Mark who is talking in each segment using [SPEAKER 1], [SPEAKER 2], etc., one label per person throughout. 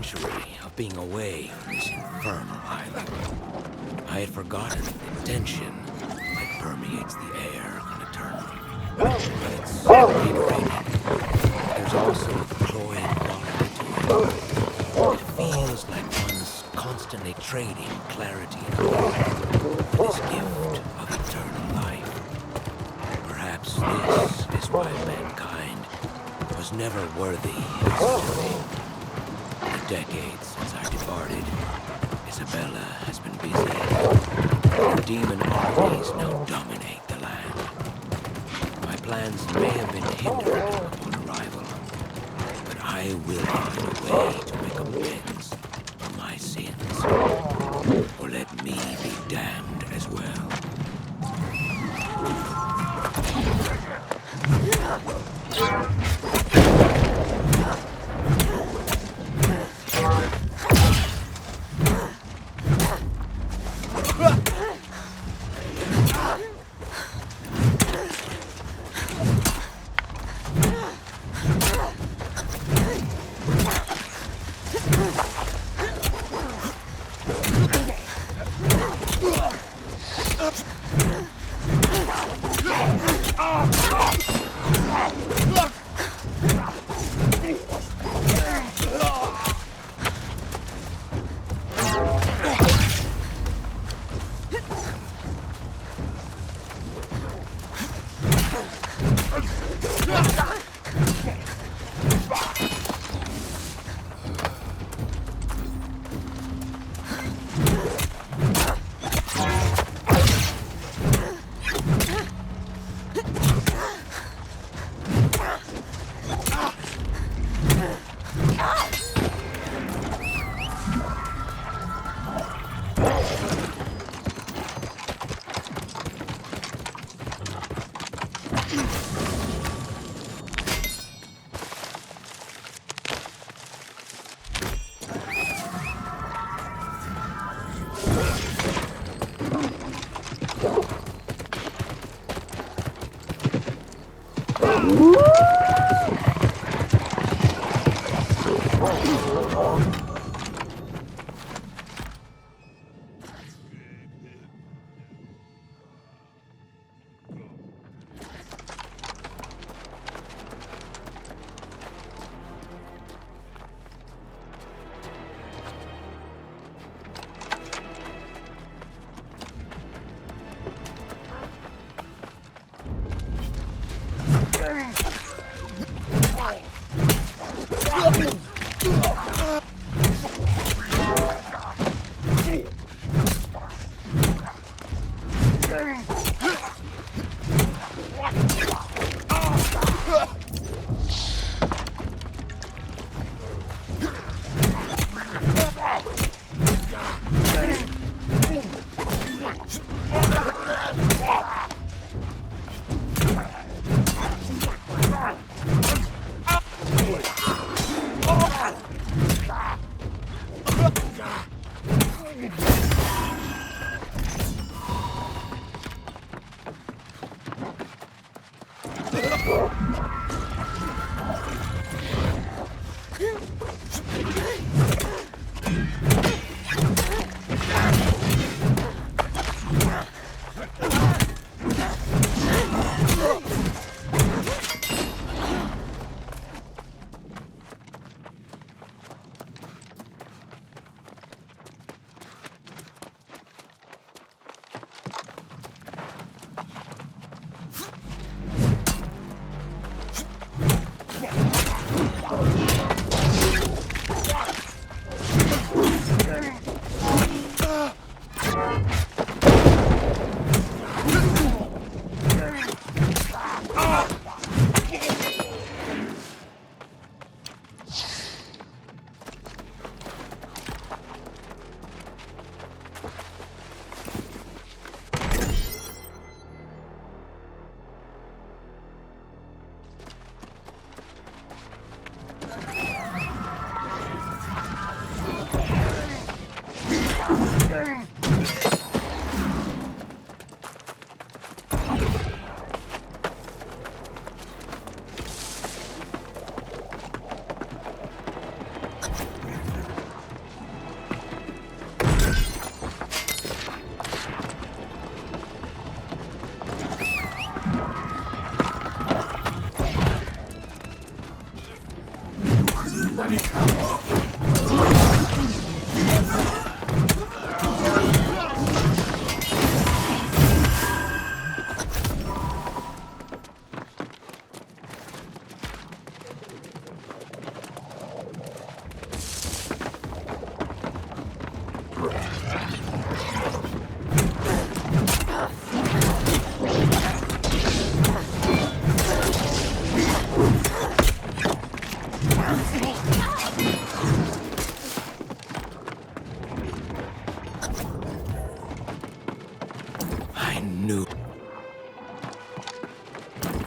[SPEAKER 1] century of being away from this infernal island, I had forgotten the tension that permeates the air on Aeternum. It's invigorating. There's also a cloying quality to it. It feels like one's constantly trading clarity and hope for this gift of eternal life. Perhaps this is why mankind was never worthy of history. For decades since I departed, Isabella has been busy. Her demon armies now dominate the land. My plans may have been hindered upon arrival, but I will find a way to make amends for my sins. Or let me be damned as well.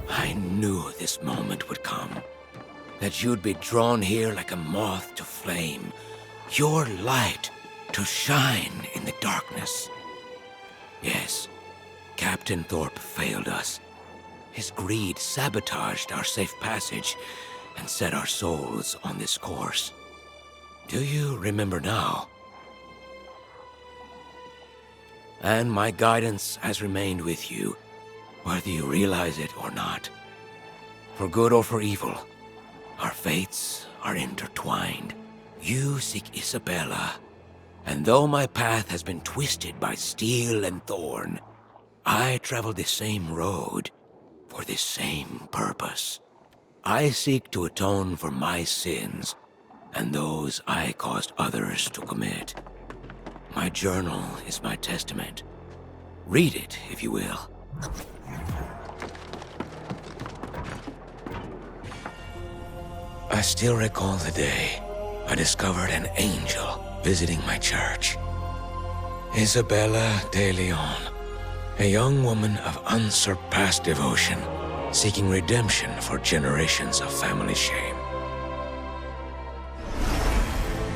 [SPEAKER 1] I knew this moment would come. That you'd be drawn here like a moth to flame. Your light to shine in the darkness. Yes, Captain Thorpe failed us. His greed sabotaged our safe passage and set our souls on this course. Do you remember now? And my guidance has remained with you, whether you realize it or not. For good or for evil, our fates are intertwined. You seek Isabella, and though my path has been twisted by steel and thorn, I travel the same road for the same purpose. I seek to atone for my sins and those I caused others to commit. My journal is my testament. Read it, if you will. I still recall the day I discovered an angel visiting my church. Isabella de Leon, a young woman of unsurpassed devotion, seeking redemption for generations of family shame.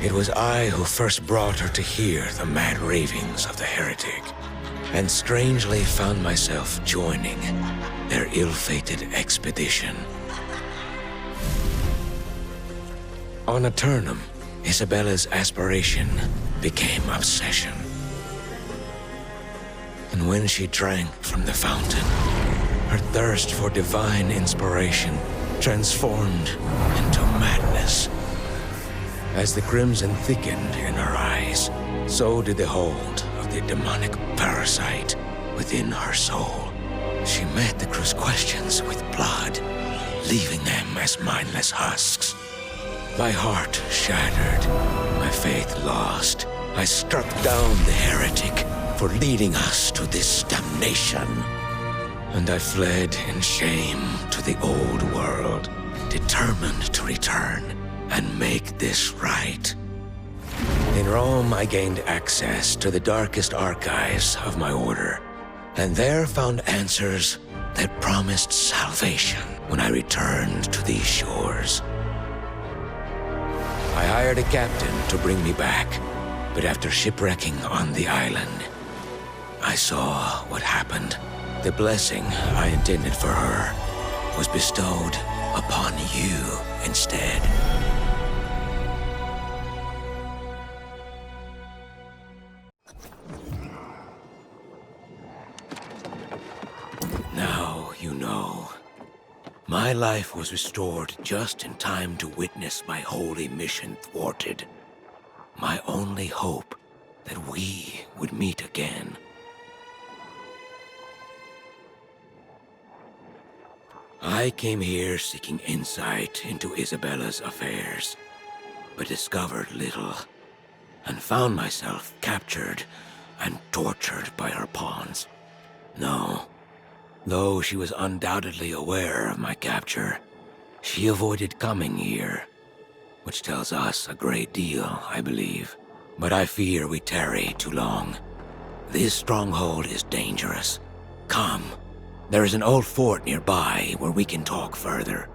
[SPEAKER 1] It was I who first brought her to hear the mad ravings of the heretic, and strangely found myself joining their ill-fated expedition. On Aeternum, Isabella's aspiration became obsession. And when she drank from the fountain, her thirst for divine inspiration transformed into madness. As the crimson thickened in her eyes, so did the hold of the demonic parasite within her soul. She met the crew's questions with blood, leaving them as mindless husks. My heart shattered, my faith lost. I struck down the heretic for leading us to this damnation. And I fled in shame to the old world, determined to return and make this right. In Rome, I gained access to the darkest archives of my order, and there found answers that promised salvation when I returned to these shores. I hired a captain to bring me back, but after shipwrecking on the island, I saw what happened. The blessing I intended for her was bestowed upon you instead. Now you know. My life was restored just in time to witness my holy mission thwarted. My only hope that we would meet again. I came here seeking insight into Isabella's affairs, but discovered little, and found myself captured and tortured by her pawns. No. Though she was undoubtedly aware of my capture, she avoided coming here, which tells us a great deal, I believe. But I fear we tarry too long. This stronghold is dangerous. Come, there is an old fort nearby where we can talk further.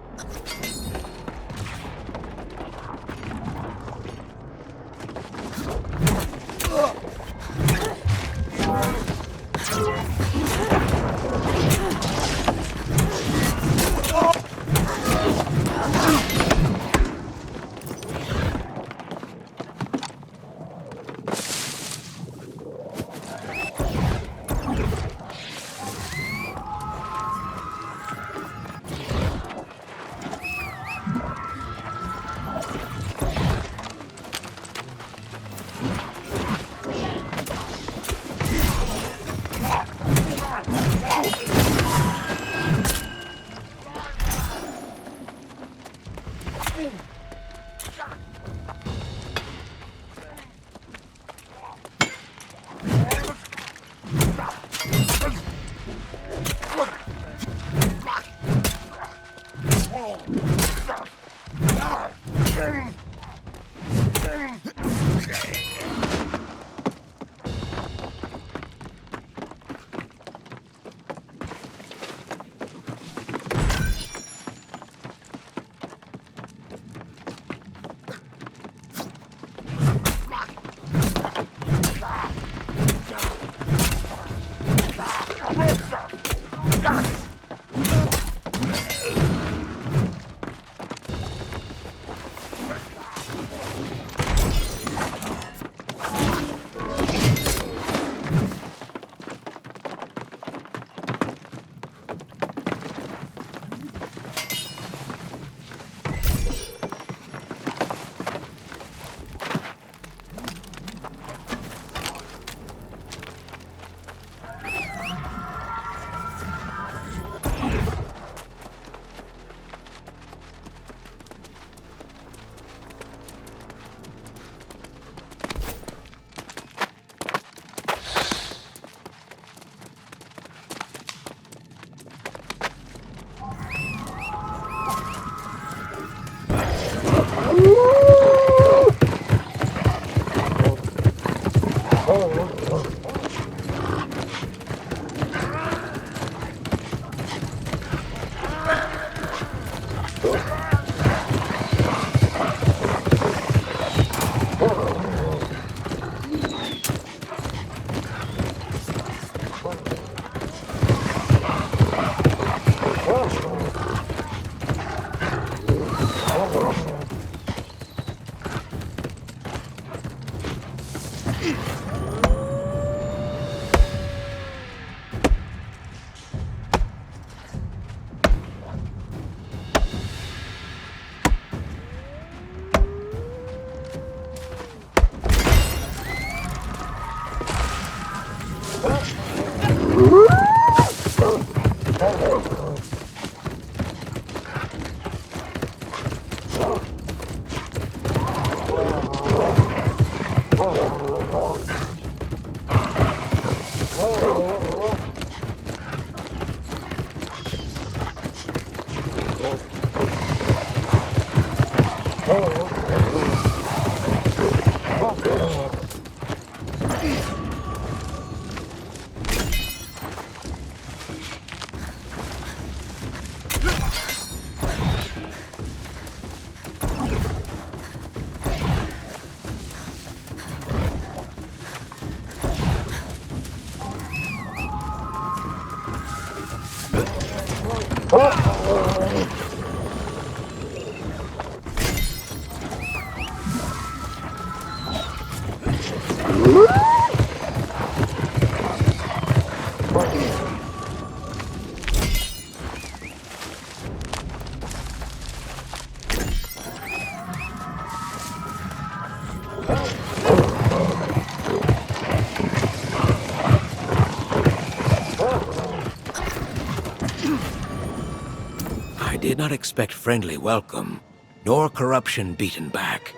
[SPEAKER 1] I did not expect friendly welcome, nor corruption beaten back.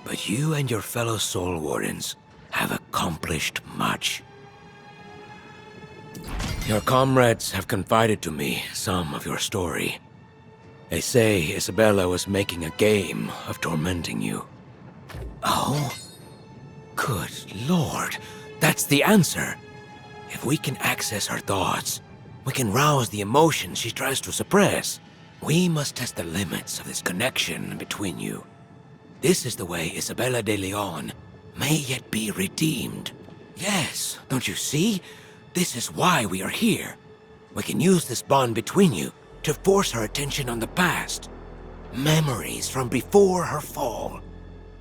[SPEAKER 1] But you and your fellow Soul Wardens have accomplished much. Your comrades have confided to me some of your story. They say Isabella was making a game of tormenting you. Oh? Good Lord, that's the answer. If we can access her thoughts, we can rouse the emotions she tries to suppress. We must test the limits of this connection between you. This is the way Isabella de Leon may yet be redeemed. Yes, don't you see? This is why we are here. We can use this bond between you to force her attention on the past. Memories from before her fall.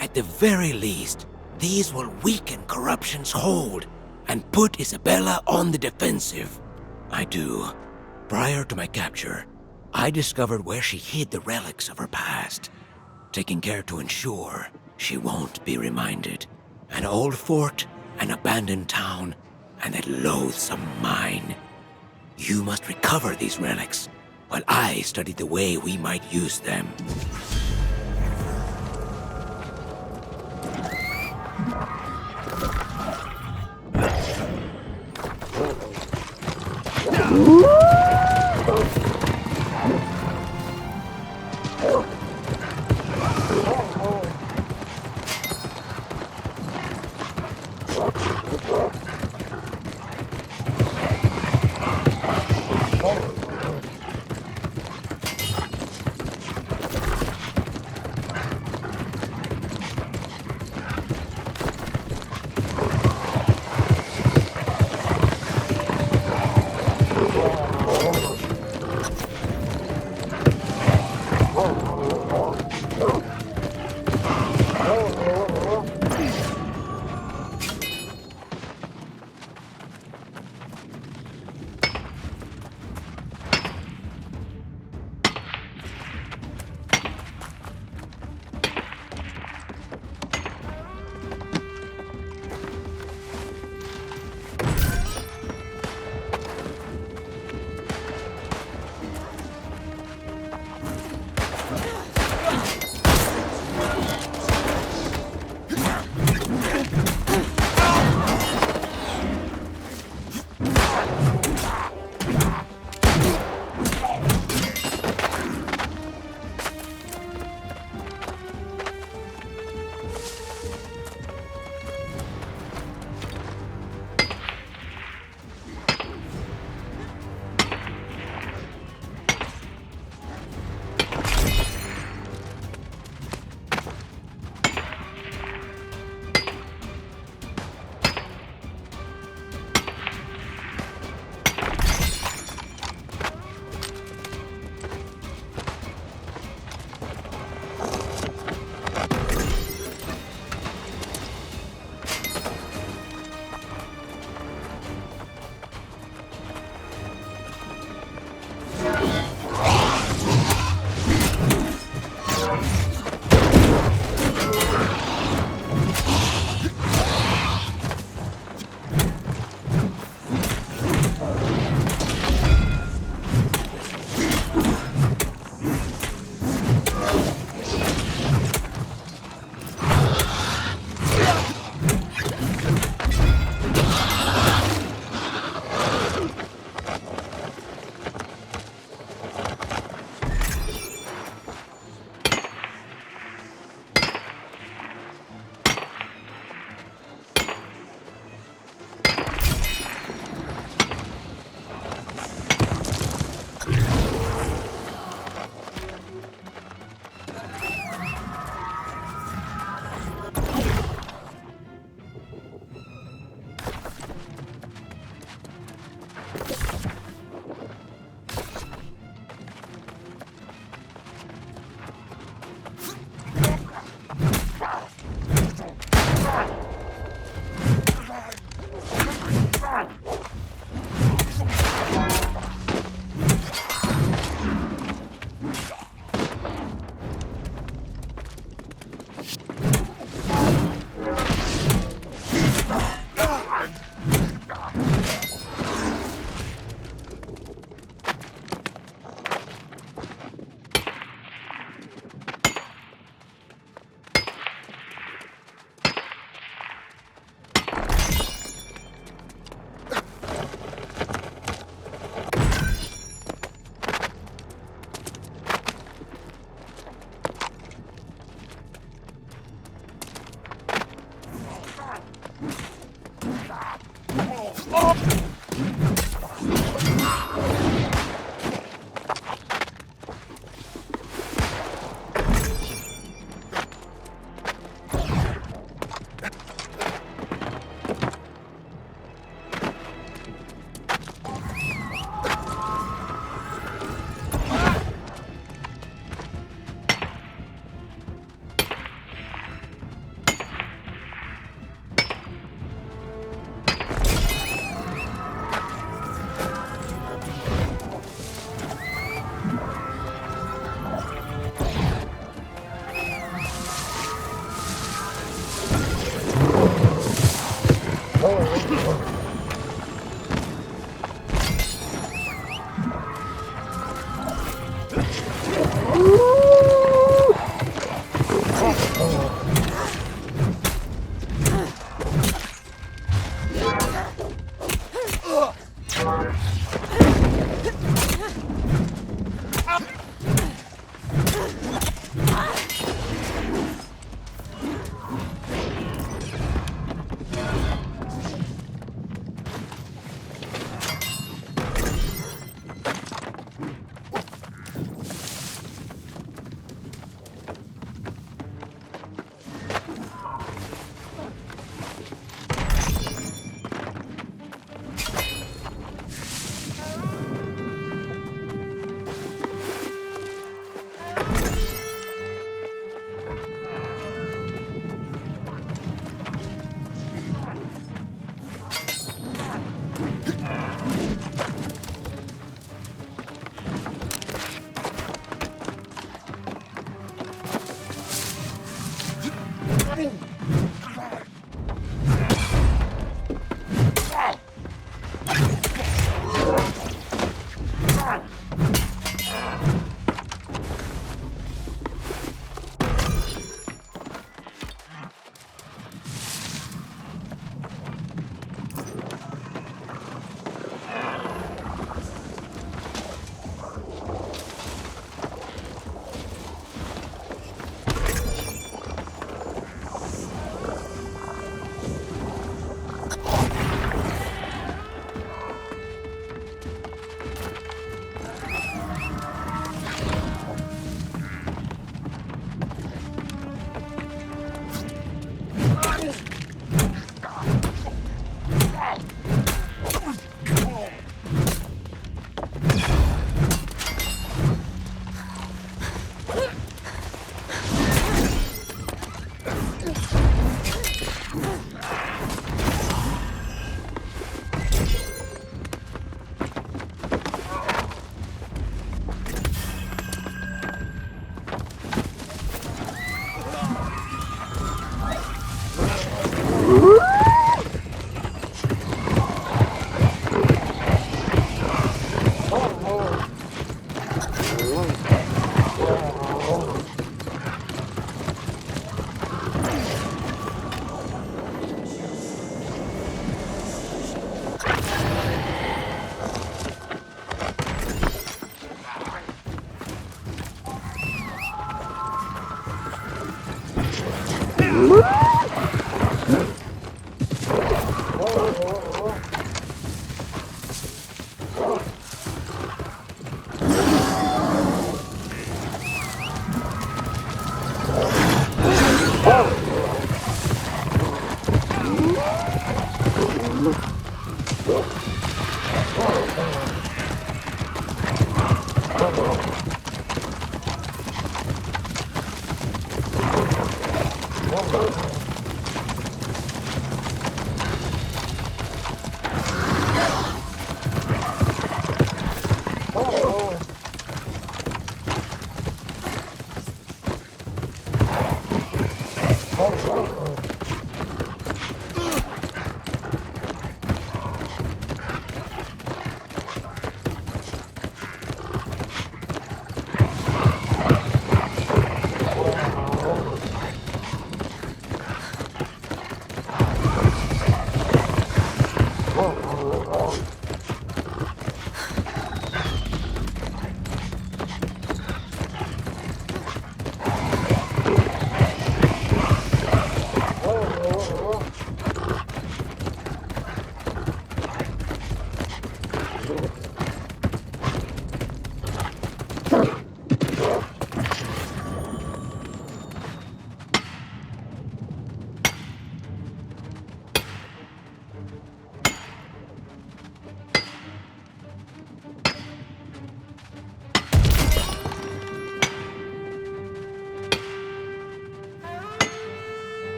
[SPEAKER 1] At the very least, these will weaken corruption's hold and put Isabella on the defensive. Prior to my capture, I discovered where she hid the relics of her past, taking care to ensure she won't be reminded. An old fort, an abandoned town, and a loathsome mine. You must recover these relics, while I study the way we might use them.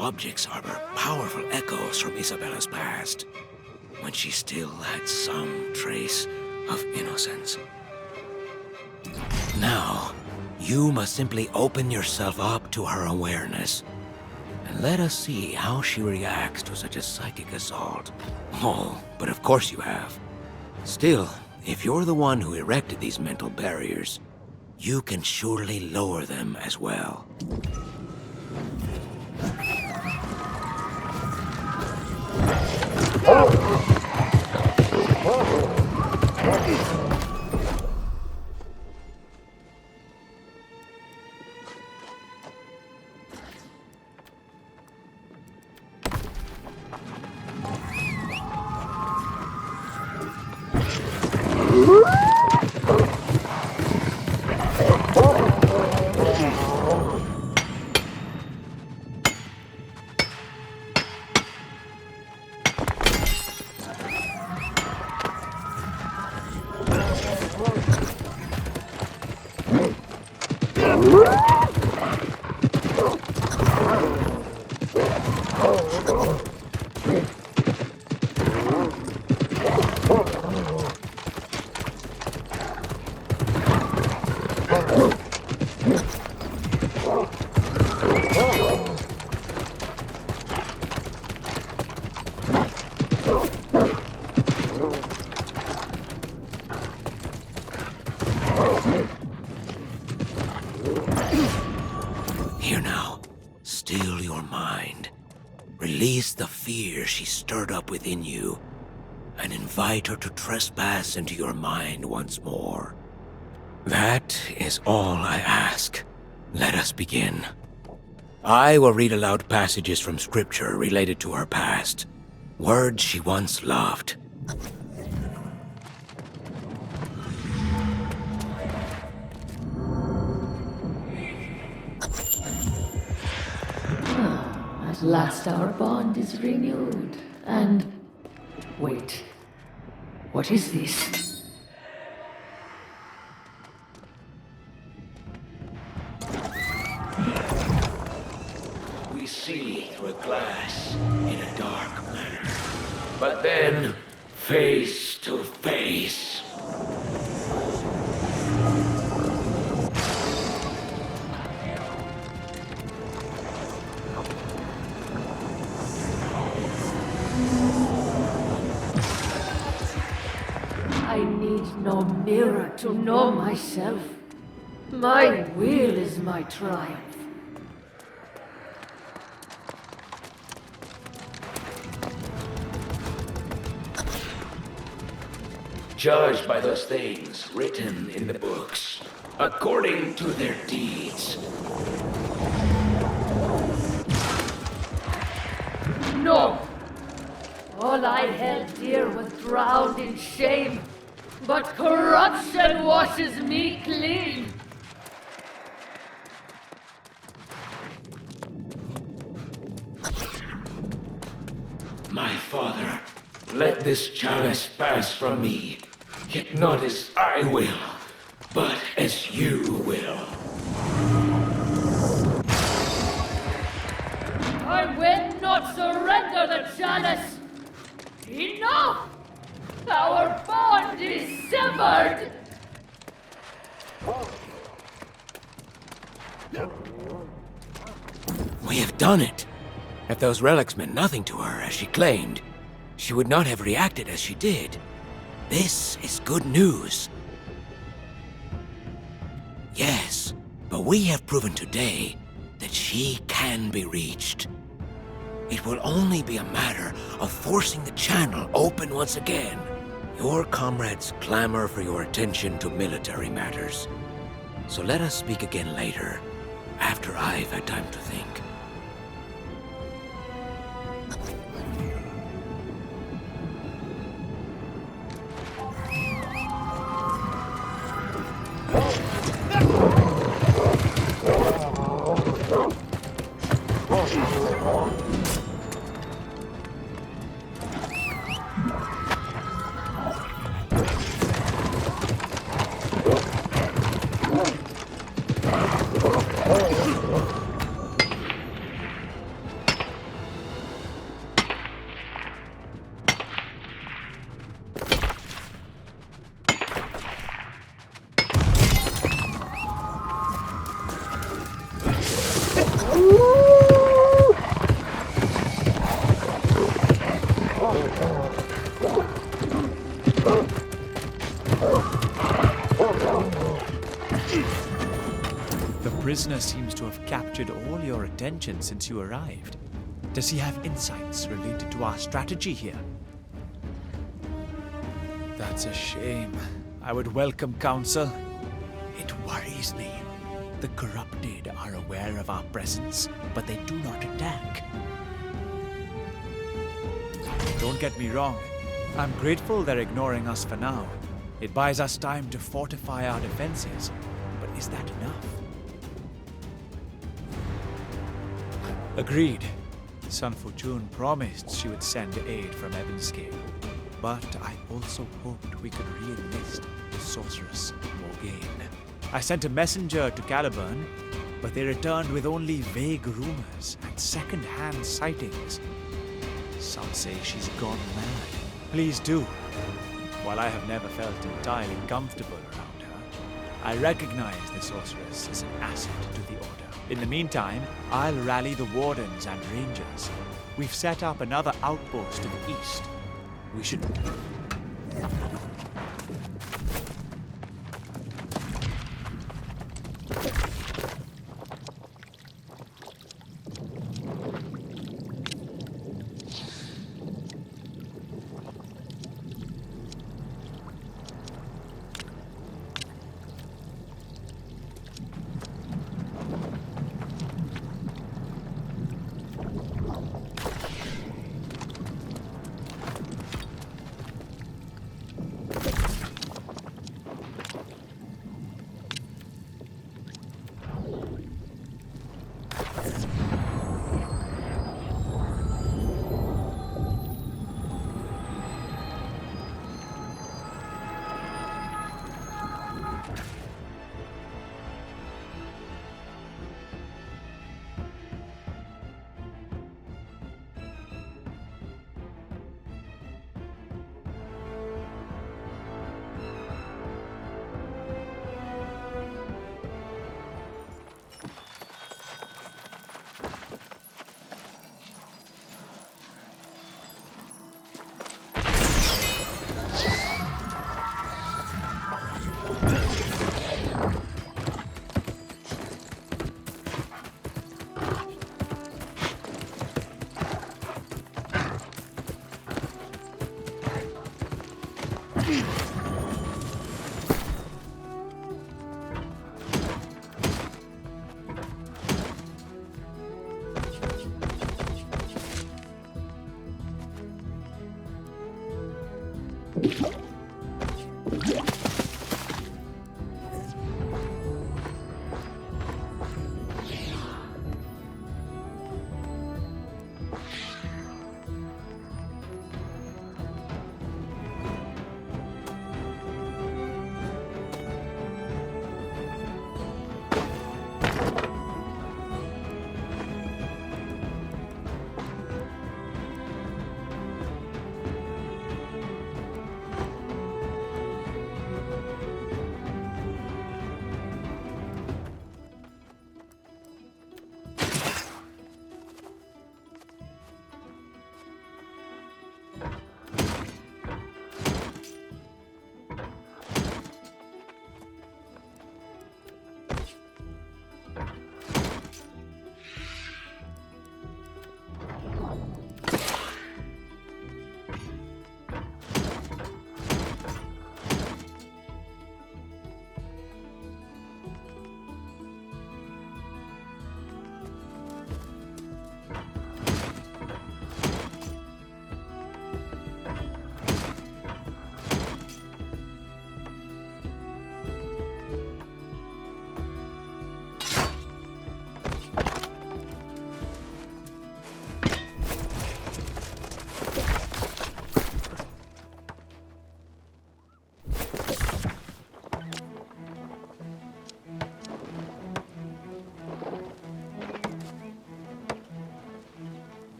[SPEAKER 1] Objects harbor powerful echoes from Isabella's past, when she still had some trace of innocence. Now, you must simply open yourself up to her awareness, and let us see how she reacts to such a psychic assault. Oh, but of course you have. Still, if you're the one who erected these mental barriers, you can surely lower them as well. Here now, still your mind. Release the fear she stirred up within you, and invite her to trespass into your mind once more. That is all I ask. Let us begin. I will read aloud passages from scripture related to her past, words she once loved.
[SPEAKER 2] At last our bond is renewed, and... Wait. What is this?
[SPEAKER 1] But then, face to face.
[SPEAKER 2] I need no mirror to know myself. My will is my triumph.
[SPEAKER 1] Judged by those things written in the books, according to their deeds.
[SPEAKER 2] No! All I held dear was drowned in shame, but corruption washes me clean.
[SPEAKER 1] My father, let this chalice pass from me, yet not as I will, but as you will.
[SPEAKER 2] I will not surrender the chalice! Enough! Our bond is severed!
[SPEAKER 1] We have done it. If those relics meant nothing to her, as she claimed, she would not have reacted as she did. This is good news. Yes, but we have proven today that she can be reached. It will only be a matter of forcing the channel open once again. Your comrades clamor for your attention to military matters. So let us speak again later, after I've had time to think.
[SPEAKER 3] The prisoner seems to have captured all your attention since you arrived. Does he have insights related to our strategy here? That's a shame. I would welcome counsel. It worries me. The corrupted are aware of our presence, but they do not attack. Don't get me wrong. I'm grateful they're ignoring us for now. It buys us time to fortify our defenses. But is that enough? Agreed. Sun Fortune promised she would send aid from Ebonscale. But I also hoped we could re-enlist the sorceress Morgaine. I sent a messenger to Caliburn, but they returned with only vague rumors and second-hand sightings. Some say she's gone mad. Please do. While I have never felt entirely comfortable around her, I recognize the sorceress as an asset to the Order. In the meantime, I'll rally the Wardens and Rangers. We've set up another outpost to the east. We should...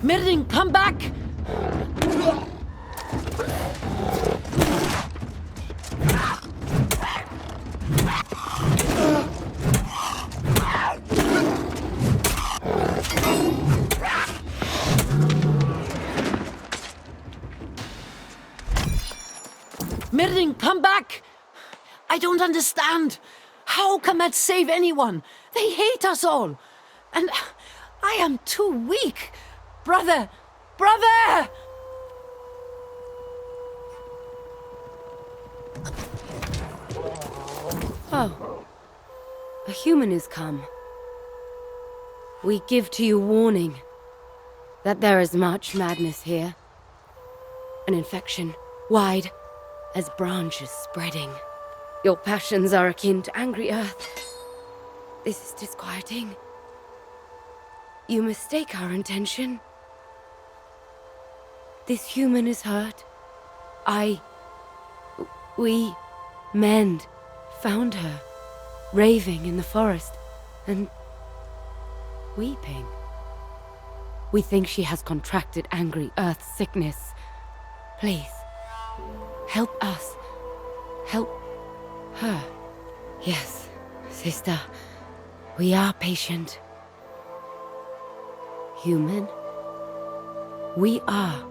[SPEAKER 2] Mirling, come back! Mirling, come back! I don't understand. How can that save anyone? They hate us all. And I am too weak. Brother! Brother!
[SPEAKER 4] Oh. A human has come. We give to you warning that there is much madness here. An infection, wide as branches spreading. Your passions are akin to angry earth. This is disquieting. You mistake our intention. This human is hurt. We, men, found her. raving in the forest, and weeping. We think she has contracted angry earth sickness. Please, help us. Help her. Yes, sister. We are patient. Human. We are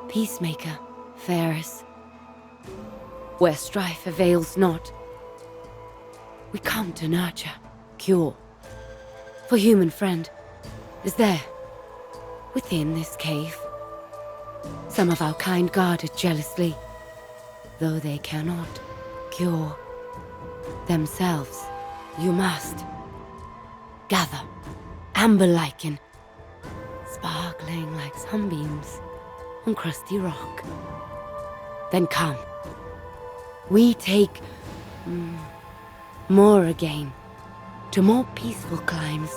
[SPEAKER 4] peacemaker, Ferris. Where strife avails not, we come to nurture, cure. For human friend is there, within this cave. Some of our kind guarded jealously, though they cannot cure themselves. You must gather amber lichen, sparkling like sunbeams on crusty rock. Then come. We take more again to more peaceful climes.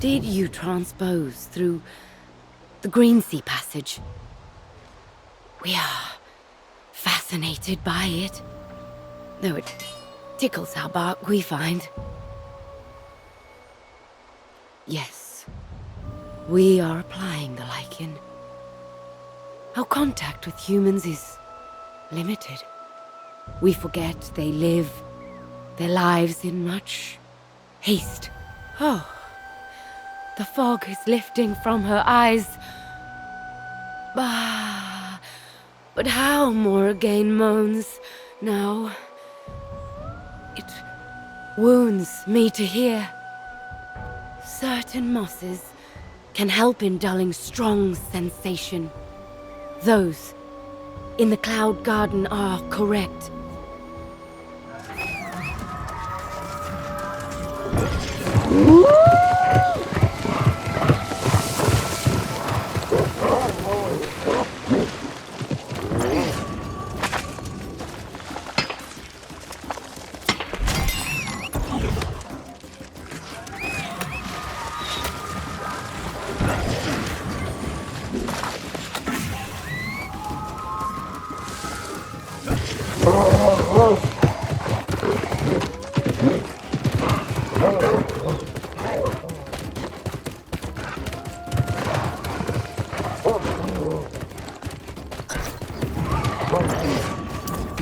[SPEAKER 4] Did you transpose through the Green Sea Passage? We are fascinated by it, though it tickles our bark, we find. Yes, we are applying the lichen. Our contact with humans is limited. We forget they live their lives in much haste. Oh, the fog is lifting from her eyes. Bah, but how Morrigan moans now. It wounds me to hear. Certain mosses can help in dulling strong sensation. Those in the Cloud Garden are correct.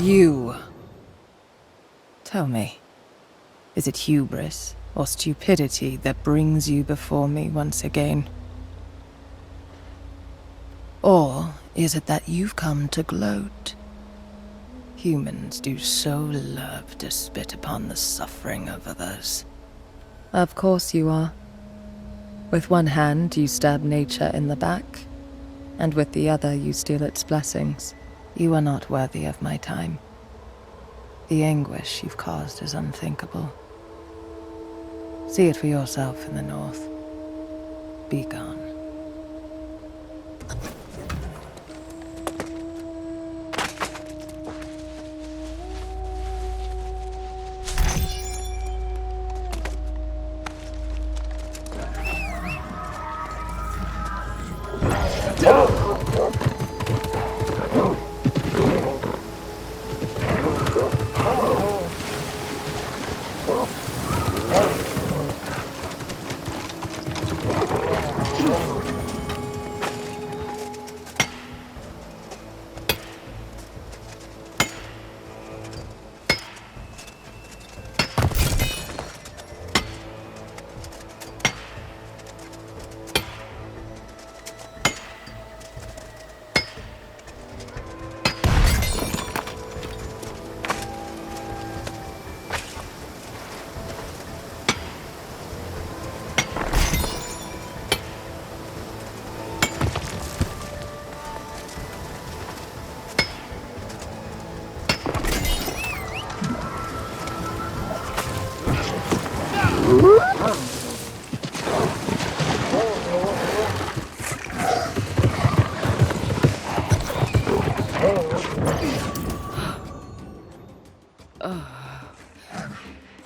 [SPEAKER 5] You. Tell me, is it hubris or stupidity that brings you before me once again? Or is it that you've come to gloat? Humans do so love to spit upon the suffering of others. Of course you are. With one hand you stab nature in the back, and with the other you steal its blessings. You are not worthy of my time. The anguish you've caused is unthinkable. See it for yourself in the north. Be gone.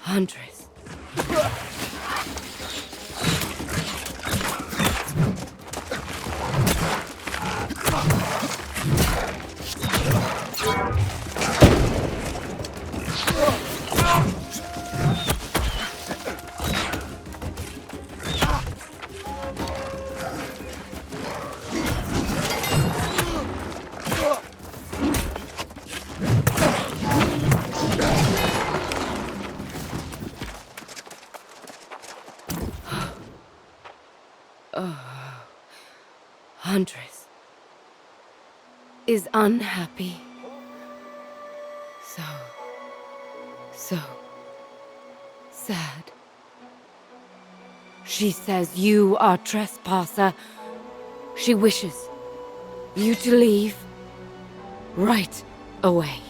[SPEAKER 4] Huntress. Huntress is unhappy. So sad. She says you are trespasser. She wishes you to leave right away.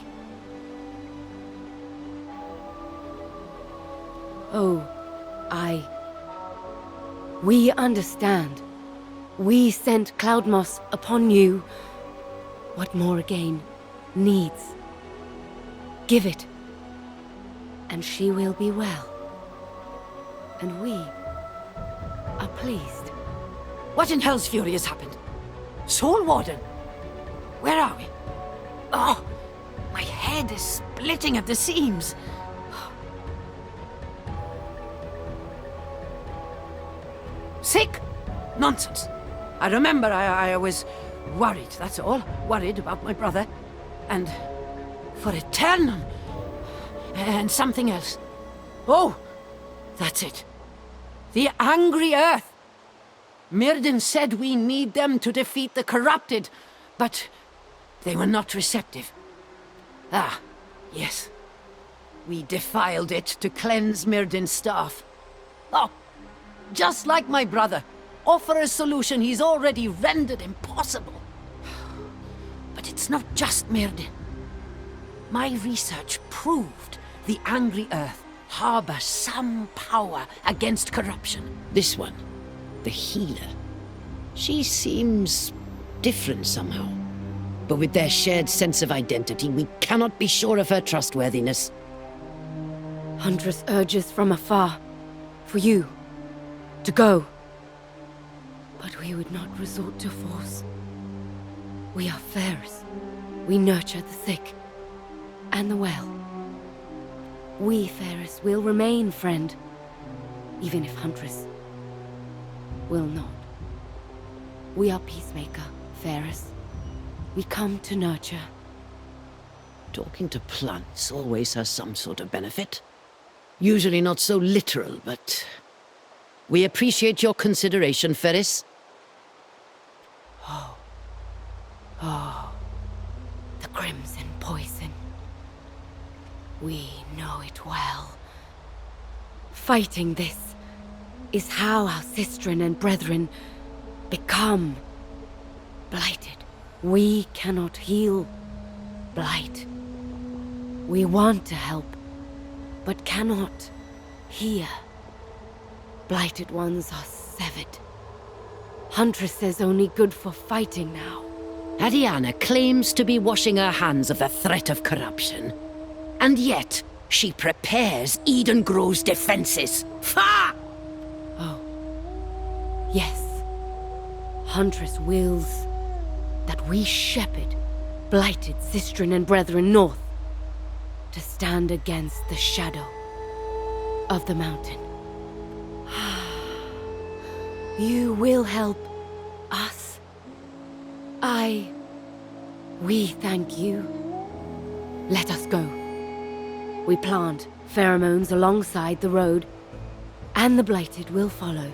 [SPEAKER 4] Oh, we understand. We sent Cloudmoss upon you. What Morrigan needs. Give it, and she will be well. And we are pleased.
[SPEAKER 2] What in hell's fury has happened? Soul Warden? Where are we? Oh, my head is splitting at the seams. Sick? Nonsense. I remember I was worried, that's all. Worried about my brother. And for Aeternum. And something else. Oh, that's it. The Angry Earth. Mirden said we need them to defeat the corrupted, but they were not receptive. Ah, yes. We defiled it to cleanse Mirden's staff. Oh, just like my brother. Offer a solution he's already rendered impossible. But it's not just Mirden. My research proved the Angry Earth harbor some power against corruption.
[SPEAKER 1] This one, the healer. She seems different somehow. But with their shared sense of identity, we cannot be sure of her trustworthiness.
[SPEAKER 4] Huntress urges from afar for you to go. But we would not resort to force. We are Ferris. We nurture the sick and the well. We, Ferris, will remain friend, even if Huntress will not. We are peacemaker, Ferris. We come to nurture.
[SPEAKER 1] Talking to plants always has some sort of benefit.
[SPEAKER 2] Usually not so literal, but we appreciate your consideration, Ferris.
[SPEAKER 4] The crimson poison. We know it well. Fighting this is how our sistren and brethren become blighted. We cannot heal blight. We want to help, but cannot hear. Blighted ones are severed. Huntress is only good for fighting now.
[SPEAKER 2] Ariana claims to be washing her hands of the threat of corruption. And yet, she prepares Eden Grove's defenses. Fa!
[SPEAKER 4] Yes. Huntress wills that we shepherd blighted sistren and brethren north to stand against the shadow of the mountain. You will help us. We thank you. Let us go. We plant pheromones alongside the road, and the blighted will follow.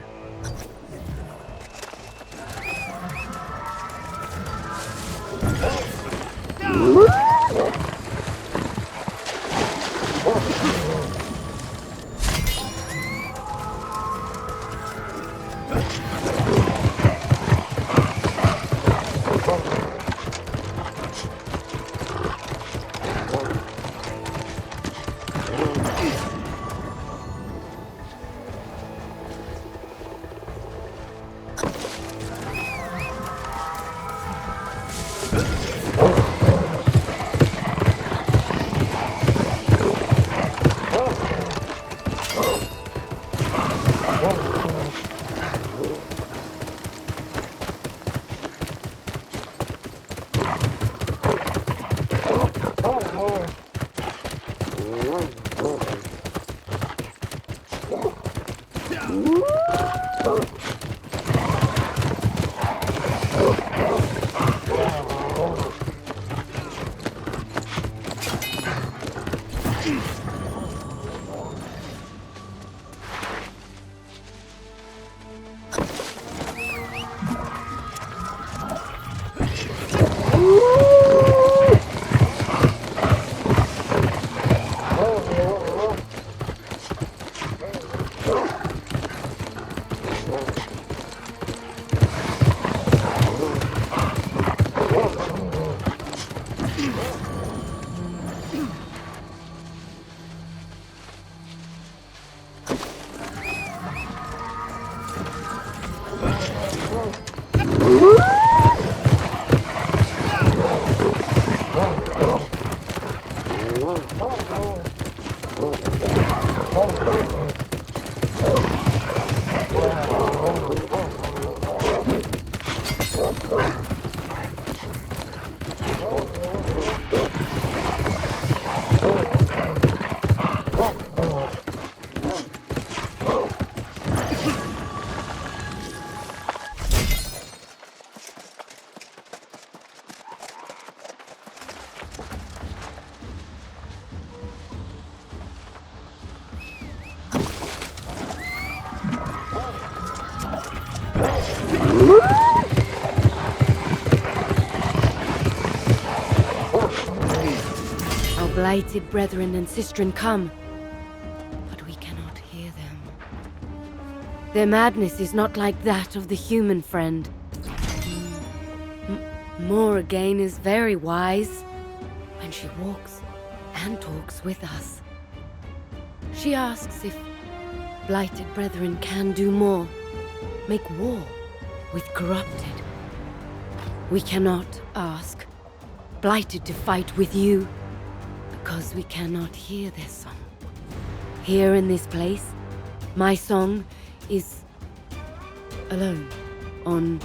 [SPEAKER 4] Blighted brethren and sistren come, but we cannot hear them. Their madness is not like that of the human friend. Morrigan is very wise when she walks and talks with us. She asks if blighted brethren can do more, make war with corrupted. We cannot ask blighted to fight with you, because we cannot hear their song. Here in this place, my song is alone. On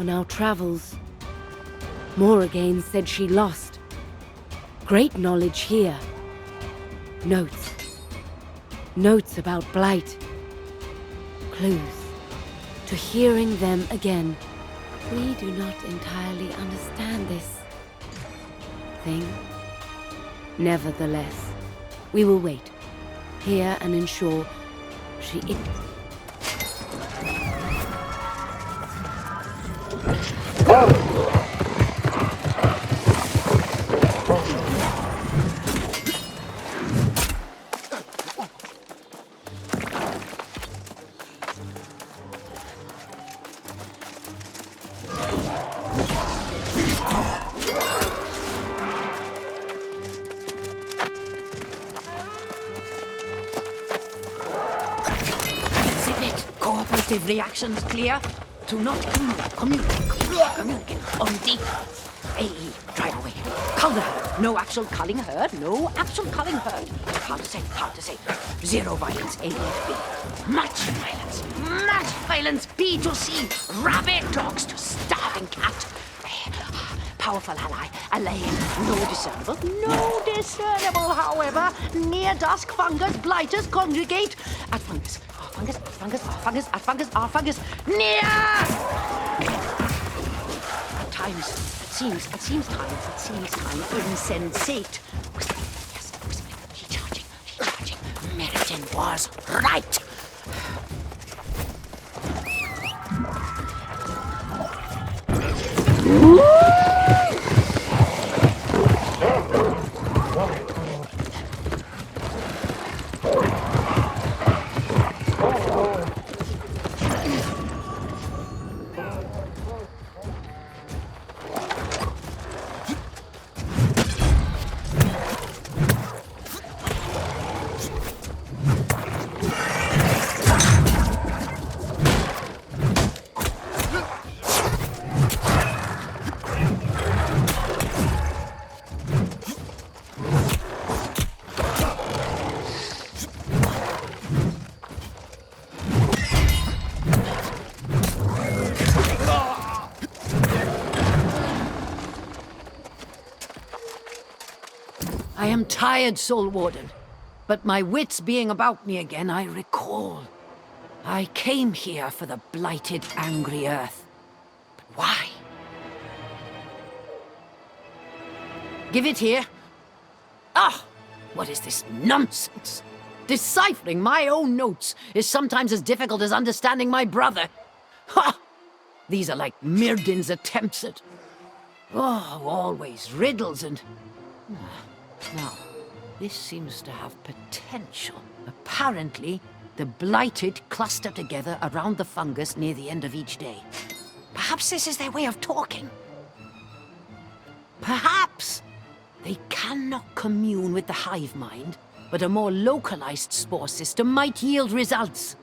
[SPEAKER 4] our travels, Morrigan said she lost great knowledge here. Notes about blight. Clues to hearing them again. We do not entirely understand this thing. Nevertheless, we will wait. here and ensure she is.
[SPEAKER 2] Cooperative reactions clear. Do not communicate. On deep. AE, drive away. Cull the herd. No actual culling herd. No actual culling herd. Hard to say. Zero violence. A to B. Much violence. B to C. Rabid dogs to starving cat. Powerful ally. Allaying. No discernible, however. Near dusk fungus blighters congregate at fungus. Fungus. Near! At times, it seems time. Insensate. Yes, recharging. Meriton was right. I am tired, Soul Warden, but my wits being about me again, I recall. I came here for the blighted, angry earth. But why? Give it here. Ah! What is this nonsense? Deciphering my own notes is sometimes as difficult as understanding my brother. Ha! These are like Myrdin's attempts at... Oh, always riddles and... Now, this seems to have potential. Apparently, the blighted cluster together around the fungus near the end of each day. Perhaps this is their way of talking. Perhaps they cannot commune with the hive mind, but a more localized spore system might yield results.